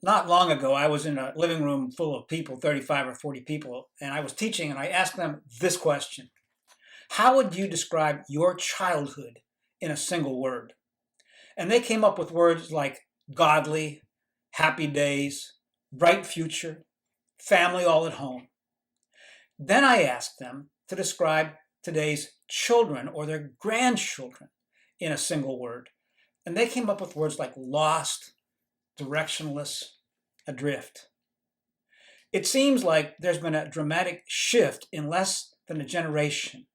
Not long ago, I was in a living room full of people, 35 or 40 people, and I was teaching and I asked them this question. How would you describe your childhood in a single word? And they came up with words like godly, happy days, bright future, family all at home. Then I asked them to describe today's children or their grandchildren in a single word. And they came up with words like lost, directionless, adrift. It seems like there's been a dramatic shift in less than a generation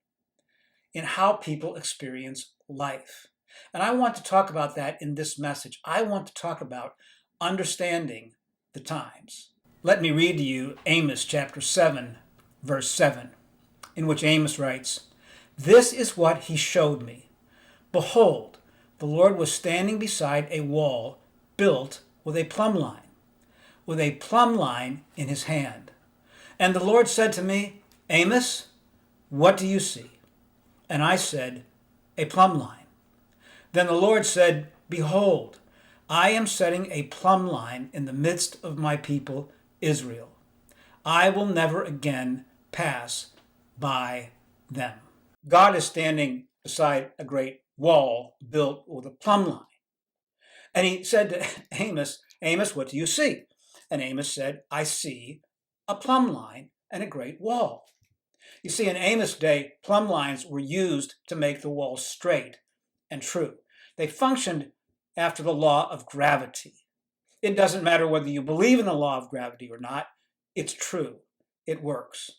in how people experience life. And I want to talk about that in this message. I want to talk about understanding the times. Let me read to you Amos chapter 7, verse 7, in which Amos writes, "This is what he showed me. Behold, the Lord was standing beside a wall built with a plumb line in his hand. And the Lord said to me, Amos, what do you see? And I said, a plumb line. Then the Lord said, Behold, I am setting a plumb line in the midst of my people, Israel. I will never again pass by them." God is standing beside a great wall built with a plumb line. And he said to Amos, Amos, what do you see? And Amos said, I see a plumb line and a great wall. You see, in Amos' day, plumb lines were used to make the wall straight and true. They functioned after the law of gravity. It doesn't matter whether you believe in the law of gravity or not, it's true. It works.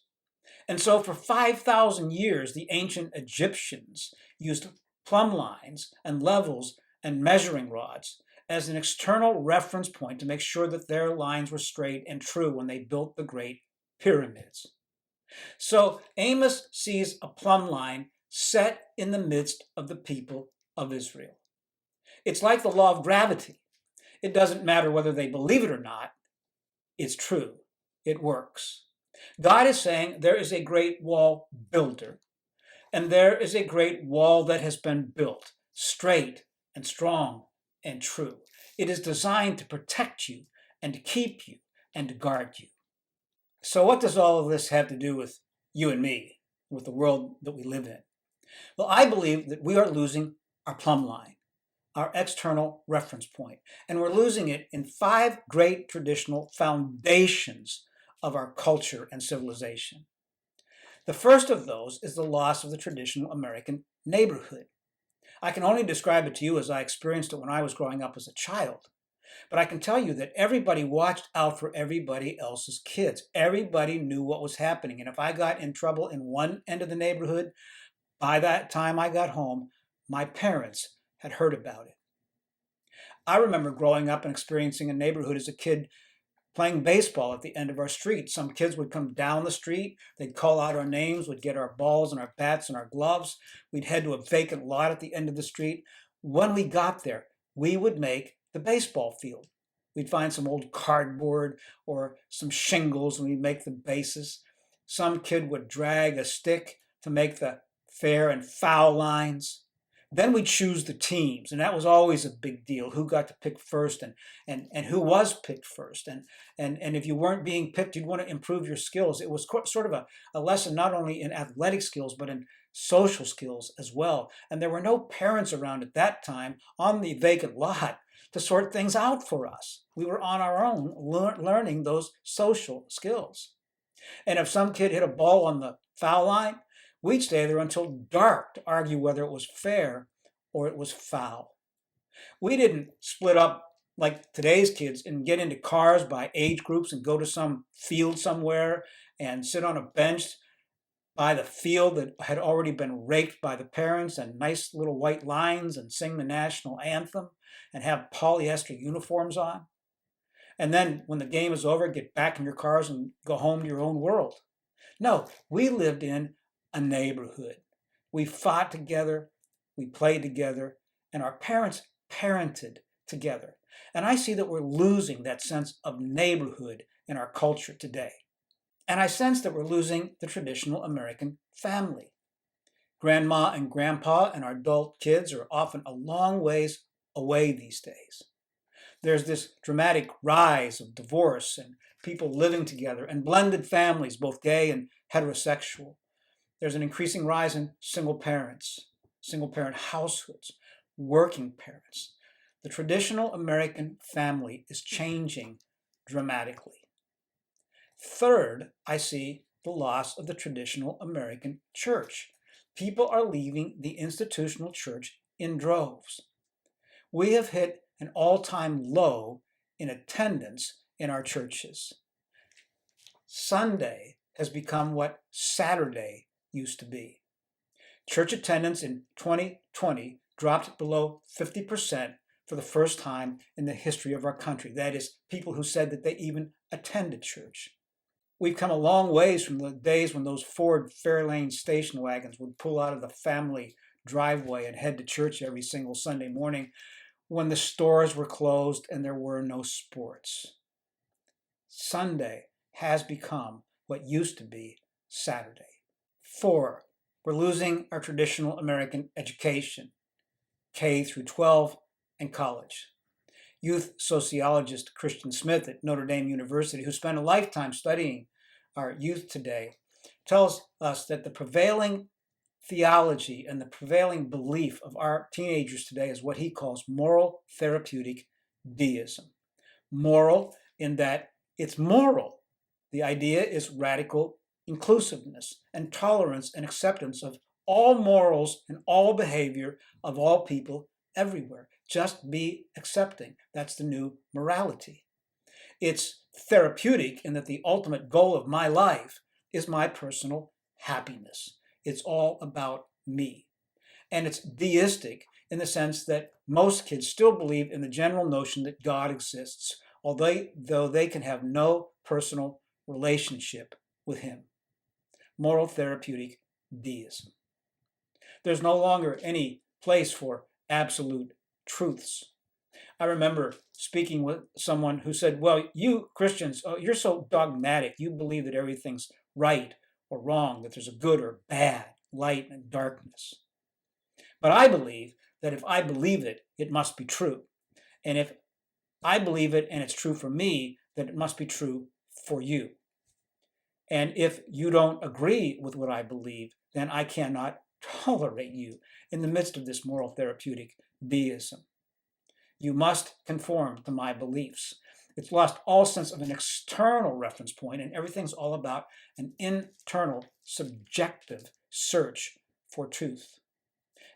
And so for 5,000 years, the ancient Egyptians used plumb lines and levels and measuring rods as an external reference point to make sure that their lines were straight and true when they built the great pyramids. So Amos sees a plumb line set in the midst of the people of Israel. It's like the law of gravity. It doesn't matter whether they believe it or not. It's true. It works. God is saying there is a great wall builder, and there is a great wall that has been built, straight and strong and true. It is designed to protect you and to keep you and to guard you. So what does all of this have to do with you and me, with the world that we live in? Well, I believe that we are losing our plumb line, our external reference point, and we're losing it in 5 great traditional foundations of our culture and civilization. The first of those is the loss of the traditional American neighborhood. I can only describe it to you as I experienced it when I was growing up as a child. But I can tell you that everybody watched out for everybody else's kids. Everybody knew what was happening. And if I got in trouble in one end of the neighborhood, by that time I got home, my parents had heard about it. I remember growing up and experiencing a neighborhood as a kid playing baseball at the end of our street. Some kids would come down the street, they'd call out our names, we'd get our balls and our bats and our gloves, we'd head to a vacant lot at the end of the street. When we got there, we would make the baseball field. We'd find some old cardboard or some shingles and we'd make the bases. Some kid would drag a stick to make the fair and foul lines. Then we'd choose the teams, and that was always a big deal, who got to pick first and who was picked first. And if you weren't being picked, you'd want to improve your skills. It was sort of a lesson not only in athletic skills, but in social skills as well. And there were no parents around at that time on the vacant lot to sort things out for us. We were on our own learning those social skills. And if some kid hit a ball on the foul line, we'd stay there until dark to argue whether it was fair or it was foul. We didn't split up like today's kids and get into cars by age groups and go to some field somewhere and sit on a bench by the field that had already been raked by the parents and nice little white lines and sing the national anthem and have polyester uniforms on. And then when the game is over, get back in your cars and go home to your own world. No, we lived in a neighborhood. We fought together, we played together, and our parents parented together. And I see that we're losing that sense of neighborhood in our culture today. And I sense that we're losing the traditional American family. Grandma and grandpa and our adult kids are often a long ways away these days. There's this dramatic rise of divorce and people living together and blended families, both gay and heterosexual. There's an increasing rise in single parents, single parent households, working parents. The traditional American family is changing dramatically. Third, I see the loss of the traditional American church. People are leaving the institutional church in droves. We have hit an all-time low in attendance in our churches. Sunday has become what Saturday used to be. Church attendance in 2020 dropped below 50% for the first time in the history of our country. That is, people who said that they even attended church. We've come a long ways from the days when those Ford Fairlane station wagons would pull out of the family driveway and head to church every single Sunday morning, when the stores were closed and there were no sports. Sunday has become what used to be Saturday. 4, we're losing our traditional American education, K through 12 and college. Youth sociologist Christian Smith at Notre Dame University, who spent a lifetime studying our youth today, tells us that the prevailing theology and the prevailing belief of our teenagers today is what he calls moral therapeutic deism. Moral in that it's moral. The idea is radical inclusiveness and tolerance and acceptance of all morals and all behavior of all people everywhere. Just be accepting. That's the new morality. It's therapeutic in that the ultimate goal of my life is my personal happiness. It's all about me. And it's deistic in the sense that most kids still believe in the general notion that God exists, though they can have no personal relationship with him. Moral therapeutic deism. There's no longer any place for absolute truths. I remember speaking with someone who said, well, you Christians, you're so dogmatic. You believe that everything's right or wrong, that there's a good or bad, light and darkness. But I believe that if I believe it, it must be true. And if I believe it and it's true for me, then it must be true for you. And if you don't agree with what I believe, then I cannot tolerate you in the midst of this moral therapeutic deism. You must conform to my beliefs. It's lost all sense of an external reference point, and everything's all about an internal, subjective search for truth.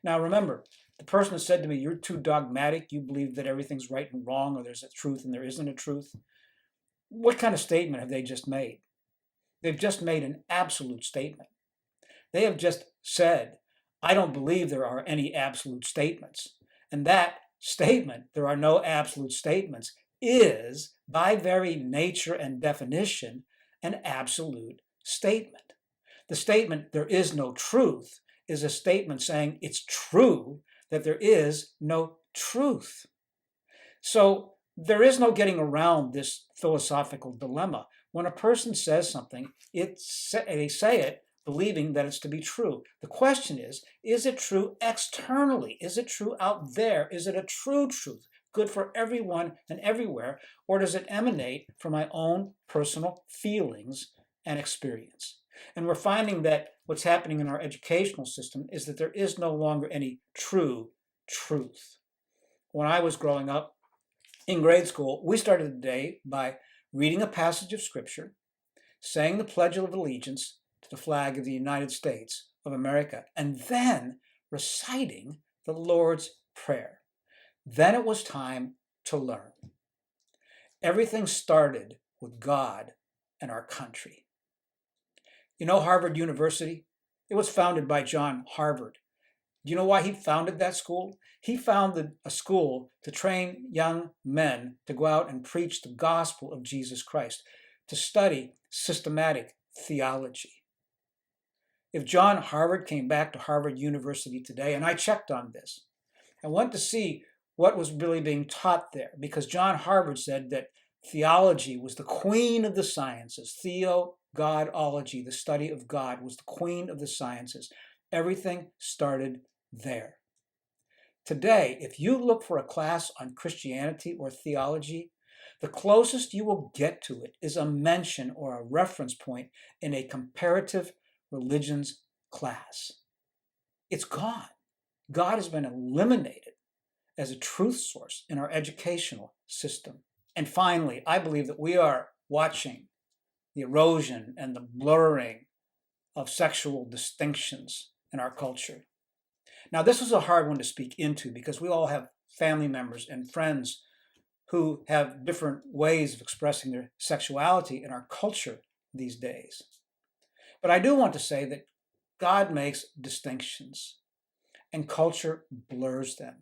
Now remember, the person who said to me, you're too dogmatic, you believe that everything's right and wrong, or there's a truth and there isn't a truth. What kind of statement have they just made? They've just made an absolute statement. They have just said, I don't believe there are any absolute statements. And that statement, there are no absolute statements, is, by very nature and definition, an absolute statement. The statement, there is no truth, is a statement saying it's true that there is no truth. So there is no getting around this philosophical dilemma. When a person says something, they say it believing that it's to be true. The question is it true externally? Is it true out there? Is it a true truth, good for everyone and everywhere? Or does it emanate from my own personal feelings and experience? And we're finding that what's happening in our educational system is that there is no longer any true truth. When I was growing up in grade school, we started the day by reading a passage of Scripture, saying the Pledge of Allegiance to the flag of the United States of America, and then reciting the Lord's Prayer. Then it was time to learn. Everything started with God and our country. You know Harvard University? It was founded by John Harvard. Do you know why he founded that school? He founded a school to train young men to go out and preach the gospel of Jesus Christ, to study systematic theology. If John Harvard came back to Harvard University today, and I checked on this, I went to see what was really being taught there, because John Harvard said that theology was the queen of the sciences. Godology, the study of God, was the queen of the sciences. Everything started there. Today, if you look for a class on Christianity or theology, the closest you will get to it is a mention or a reference point in a comparative religions class. It's gone. God has been eliminated as a truth source in our educational system. And finally, I believe that we are watching the erosion and the blurring of sexual distinctions in our culture. Now, this is a hard one to speak into because we all have family members and friends who have different ways of expressing their sexuality in our culture these days. But I do want to say that God makes distinctions and culture blurs them.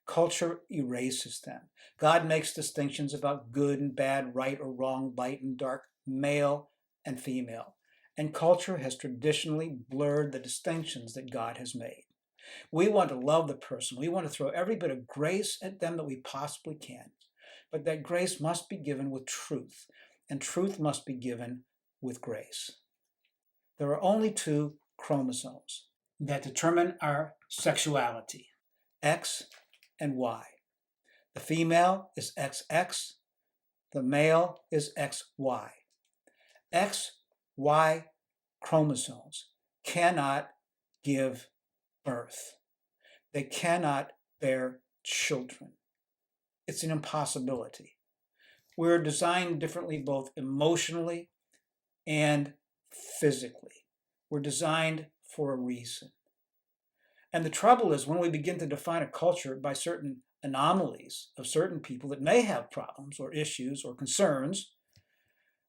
Culture erases them. God makes distinctions about good and bad, right or wrong, light and dark, male and female. And culture has traditionally blurred the distinctions that God has made. We want to love the person. We want to throw every bit of grace at them that we possibly can. But that grace must be given with truth, and truth must be given with grace. There are only two chromosomes that determine our sexuality, X and Y. The female is XX, the male is XY. XY chromosomes cannot give birth. They cannot bear children. It's an impossibility. We're designed differently both emotionally and physically. We're designed for a reason. And the trouble is when we begin to define a culture by certain anomalies of certain people that may have problems or issues or concerns,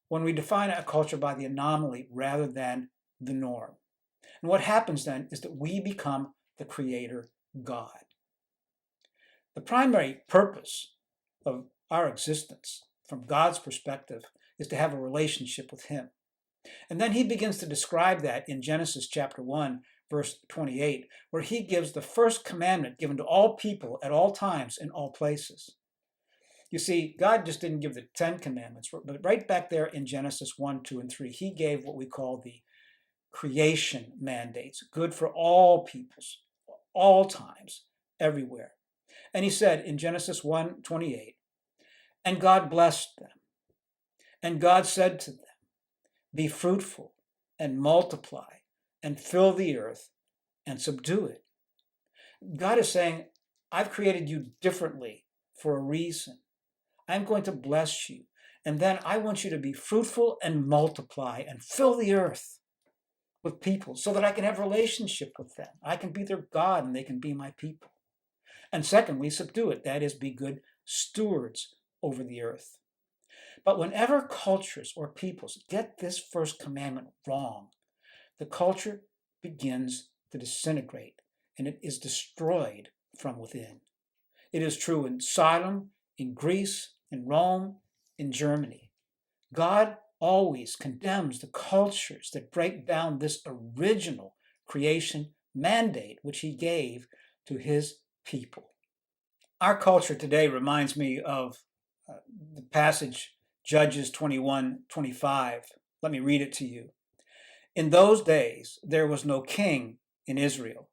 when we define a culture by the anomaly rather than the norm. And what happens then is that we become the creator God. The primary purpose of our existence from God's perspective is to have a relationship with him. And then he begins to describe that in Genesis chapter 1, verse 28, where he gives the first commandment given to all people at all times in all places. You see, God just didn't give the 10 commandments, but right back there in Genesis 1, 2, and 3, he gave what we call the creation mandates, good for all peoples, all times, everywhere. And he said in Genesis 1:28, and God blessed them. And God said to them, be fruitful and multiply and fill the earth and subdue it. God is saying, I've created you differently for a reason. I'm going to bless you. And then I want you to be fruitful and multiply and fill the earth with people so that I can have a relationship with them. I can be their God and they can be my people. And secondly, subdue it. That is, be good stewards over the earth. But whenever cultures or peoples get this first commandment wrong, the culture begins to disintegrate and it is destroyed from within. It is true in Sodom, in Greece, in Rome, in Germany. God always condemns the cultures that break down this original creation mandate which he gave to his people. Our culture today reminds me of the passage Judges 21:25. Let me read it to you. In those days there was no king in Israel.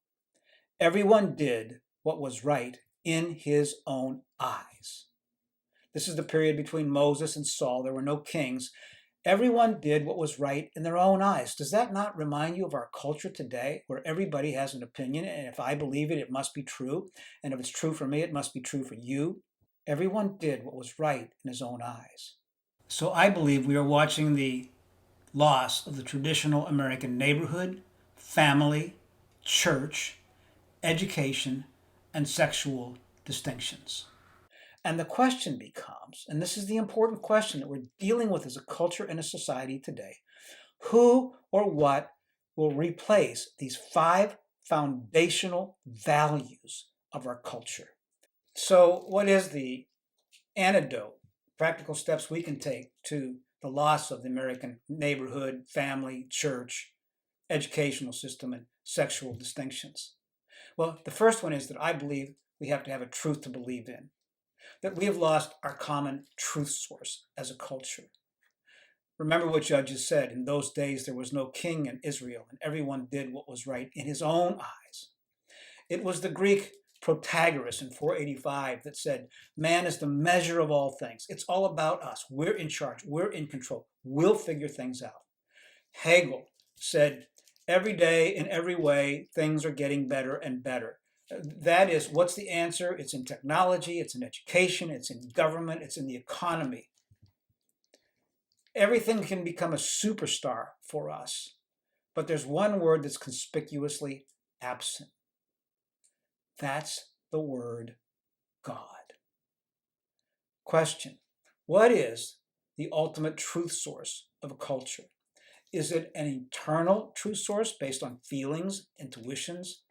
Everyone did what was right in his own eyes. This is the period between Moses and Saul. There were no kings. Everyone did what was right in their own eyes. Does that not remind you of our culture today, where everybody has an opinion, and if I believe it, it must be true, and if it's true for me, it must be true for you? Everyone did what was right in his own eyes. So I believe we are watching the loss of the traditional American neighborhood, family, church, education, and sexual distinctions. And the question becomes, and this is the important question that we're dealing with as a culture and a society today, who or what will replace these 5 foundational values of our culture? So what is the antidote, practical steps we can take to the loss of the American neighborhood, family, church, educational system, and sexual distinctions? Well, the first one is that I believe we have to have a truth to believe in, that we have lost our common truth source as a culture. Remember what Judges said, in those days there was no king in Israel, and everyone did what was right in his own eyes. It was the Greek Protagoras in 485 that said, man is the measure of all things. It's all about us. We're in charge. We're in control. We'll figure things out. Hegel said, every day, in every way, things are getting better and better. That is, what's the answer? It's in technology, it's in education, it's in government, it's in the economy. Everything can become a superstar for us, but there's one word that's conspicuously absent. That's the word God. Question: what is the ultimate truth source of a culture? Is it an eternal truth source based on feelings, intuitions,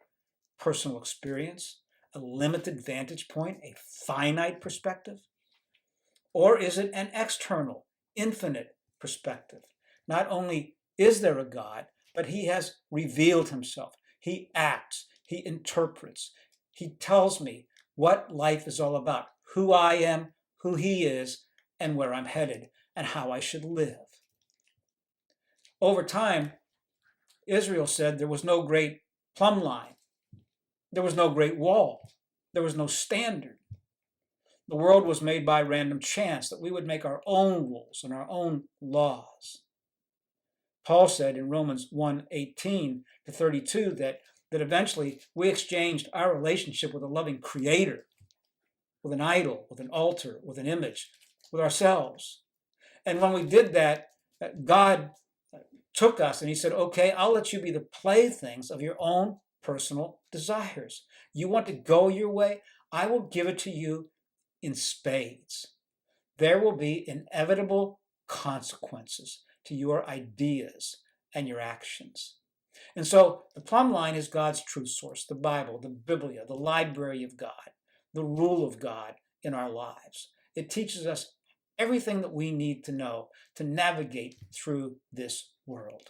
personal experience, a limited vantage point, a finite perspective? Or is it an external, infinite perspective? Not only is there a God, but he has revealed himself. He acts, he interprets, he tells me what life is all about, who I am, who he is, and where I'm headed, and how I should live. Over time, Israel said there was no great plumb line. There was no great wall. There was no standard. The world was made by random chance, that we would make our own rules and our own laws. Paul said in Romans 1:18-32 that eventually we exchanged our relationship with a loving creator, with an idol, with an altar, with an image, with ourselves. And when we did that, God took us and he said, okay, I'll let you be the playthings of your own personal desires. You want to go your way? I will give it to you in spades. There will be inevitable consequences to your ideas and your actions. And so the plumb line is God's truth source, the Bible, the Biblia, the library of God, the rule of God in our lives. It teaches us everything that we need to know to navigate through this world.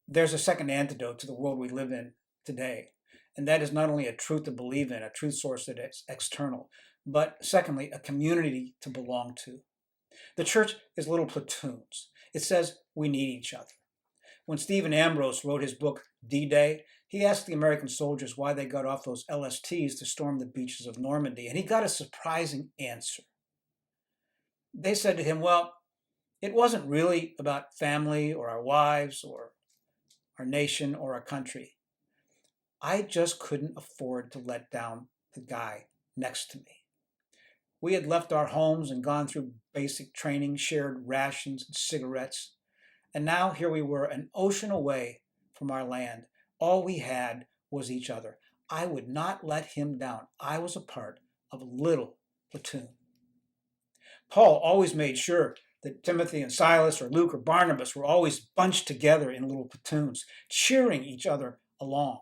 There's a second antidote to the world we live in today, and that is not only a truth to believe in, a truth source that is external, but secondly, a community to belong to. The church is little platoons. It says we need each other. When Stephen Ambrose wrote his book, D-Day, he asked the American soldiers why they got off those LSTs to storm the beaches of Normandy, and he got a surprising answer. They said to him, well, it wasn't really about family or our wives or our nation or our country. I just couldn't afford to let down the guy next to me. We had left our homes and gone through basic training, shared rations and cigarettes, and now here we were, an ocean away from our land. All we had was each other. I would not let him down. I was a part of a little platoon. Paul always made sure that Timothy and Silas or Luke or Barnabas were always bunched together in little platoons, cheering each other along.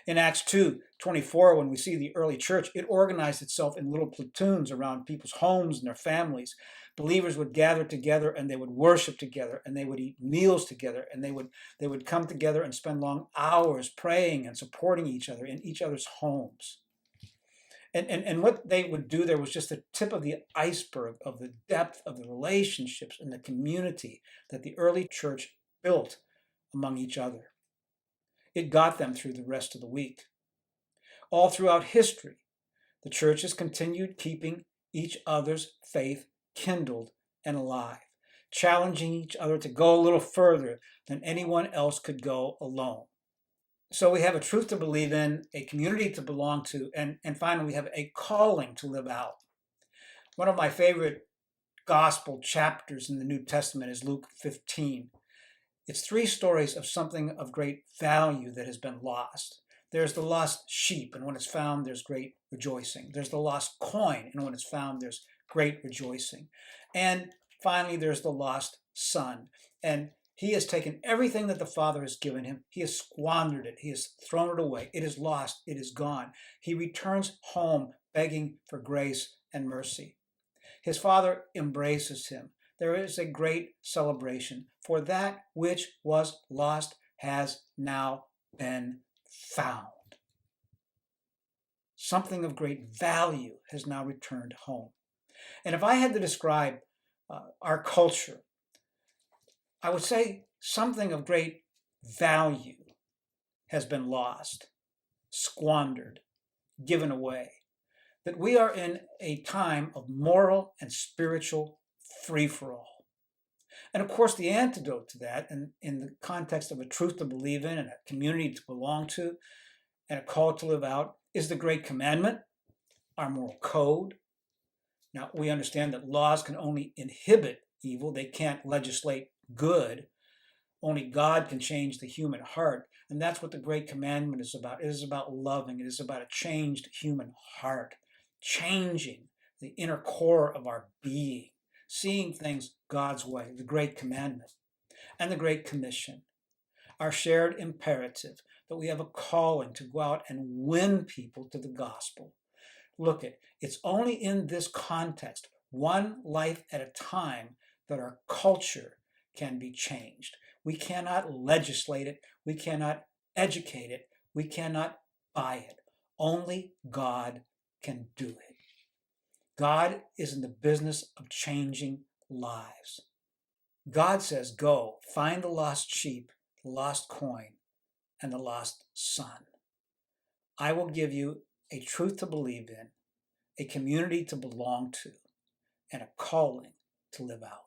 In Acts 2:24, when we see the early church, it organized itself in little platoons around people's homes and their families. Believers would gather together and they would worship together and they would eat meals together and they would come together and spend long hours praying and supporting each other in each other's homes. And what they would do there was just the tip of the iceberg of the depth of the relationships and the community that the early church built among each other. It got them through the rest of the week. All throughout history, the church has continued keeping each other's faith kindled and alive, challenging each other to go a little further than anyone else could go alone. So we have a truth to believe in, a community to belong to, and finally we have a calling to live out. One of my favorite gospel chapters in the New Testament is Luke 15. It's 3 stories of something of great value that has been lost. There's the lost sheep, and when it's found, there's great rejoicing. There's the lost coin, and when it's found, there's great rejoicing. And finally, there's the lost son. And he has taken everything that the Father has given him. He has squandered it. He has thrown it away. It is lost. It is gone. He returns home begging for grace and mercy. His Father embraces him. There is a great celebration, for that which was lost has now been found. Something of great value has now returned home. And if I had to describe our culture, I would say something of great value has been lost, squandered, given away, that we are in a time of moral and spiritual free-for-all. And of course, the antidote to that, and in the context of a truth to believe in and a community to belong to and a call to live out, is the Great Commandment, our moral code. Now, we understand that laws can only inhibit evil, they can't legislate good. Only God can change the human heart. And that's what the Great Commandment is about. It is about loving. It is about a changed human heart, changing the inner core of our being, seeing things God's way, the Great Commandment. And the Great Commission, our shared imperative that we have a calling to go out and win people to the gospel. Look, it's only in this context, one life at a time, that our culture can be changed. We cannot legislate it. We cannot educate it. We cannot buy it. Only God can do it. God is in the business of changing lives. God says, go, find the lost sheep, the lost coin, and the lost son. I will give you a truth to believe in, a community to belong to, and a calling to live out.